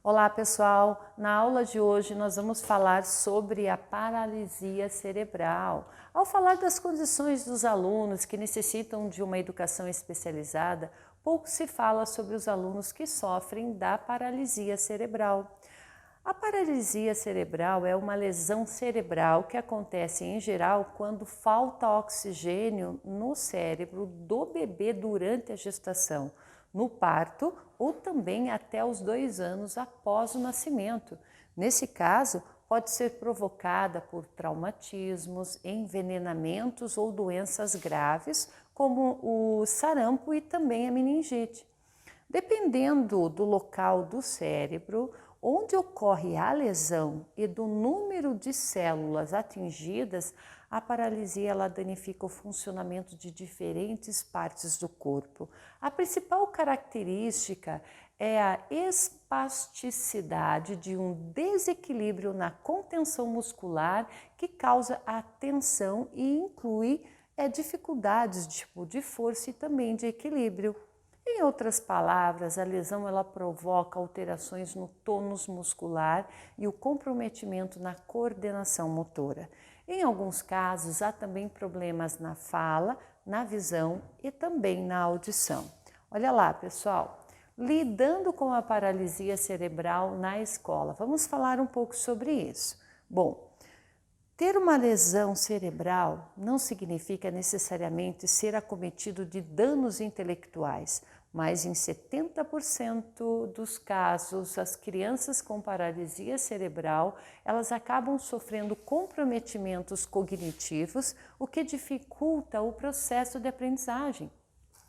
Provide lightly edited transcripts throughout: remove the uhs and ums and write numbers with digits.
Olá pessoal, na aula de hoje nós vamos falar sobre a paralisia cerebral. Ao falar das condições dos alunos que necessitam de uma educação especializada, pouco se fala sobre os alunos que sofrem da paralisia cerebral. A paralisia cerebral é uma lesão cerebral que acontece em geral quando falta oxigênio no cérebro do bebê durante a gestação, no parto ou também até os 2 anos após o nascimento. Nesse caso, pode ser provocada por traumatismos, envenenamentos ou doenças graves, como o sarampo e também a meningite. Dependendo do local do cérebro onde ocorre a lesão e do número de células atingidas, a paralisia ela danifica o funcionamento de diferentes partes do corpo. A principal característica é a espasticidade de um desequilíbrio na contenção muscular que causa a tensão e inclui dificuldades de força e também de equilíbrio. Em outras palavras, a lesão ela provoca alterações no tônus muscular e o comprometimento na coordenação motora. Em alguns casos, há também problemas na fala, na visão e também na audição. Olha lá, pessoal, lidando com a paralisia cerebral na escola. Vamos falar um pouco sobre isso. Bom, ter uma lesão cerebral não significa necessariamente ser acometido de danos intelectuais, mas em 70% dos casos, as crianças com paralisia cerebral, elas acabam sofrendo comprometimentos cognitivos, o que dificulta o processo de aprendizagem.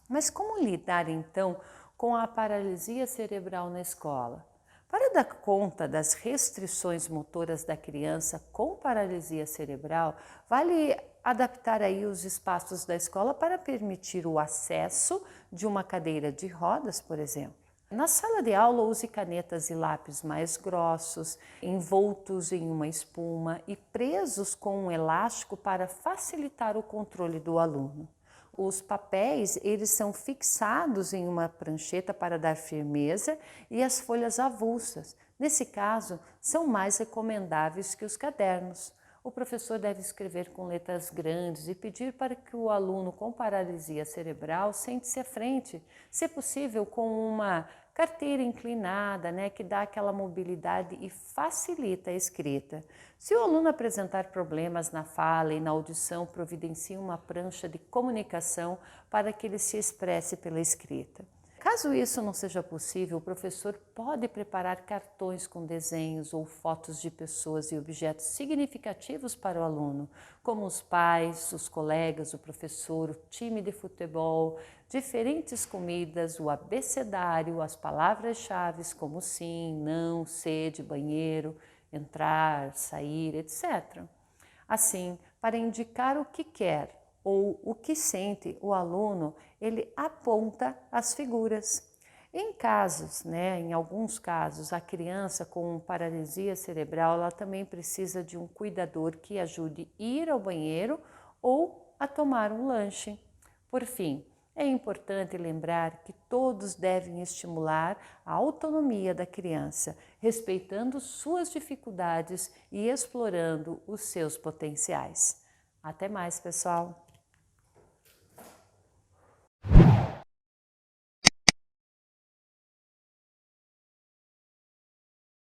Mas como lidar então com a paralisia cerebral na escola? Para dar conta das restrições motoras da criança com paralisia cerebral, vale adaptar aí os espaços da escola para permitir o acesso de uma cadeira de rodas, por exemplo. Na sala de aula, use canetas e lápis mais grossos, envoltos em uma espuma e presos com um elástico para facilitar o controle do aluno. Os papéis, eles são fixados em uma prancheta para dar firmeza e as folhas avulsas. Nesse caso, são mais recomendáveis que os cadernos. O professor deve escrever com letras grandes e pedir para que o aluno com paralisia cerebral sente-se à frente, se possível com uma carteira inclinada, que dá aquela mobilidade e facilita a escrita. Se o aluno apresentar problemas na fala e na audição, providencie uma prancha de comunicação para que ele se expresse pela escrita. Caso isso não seja possível, o professor pode preparar cartões com desenhos ou fotos de pessoas e objetos significativos para o aluno, como os pais, os colegas, o professor, o time de futebol, diferentes comidas, o abecedário, as palavras-chave como sim, não, sede, banheiro, entrar, sair, etc. Assim, para indicar o que quer ou o que sente o aluno, ele aponta as figuras. Em alguns casos, a criança com paralisia cerebral, ela também precisa de um cuidador que ajude a ir ao banheiro ou a tomar um lanche. Por fim, é importante lembrar que todos devem estimular a autonomia da criança, respeitando suas dificuldades e explorando os seus potenciais. Até mais, pessoal!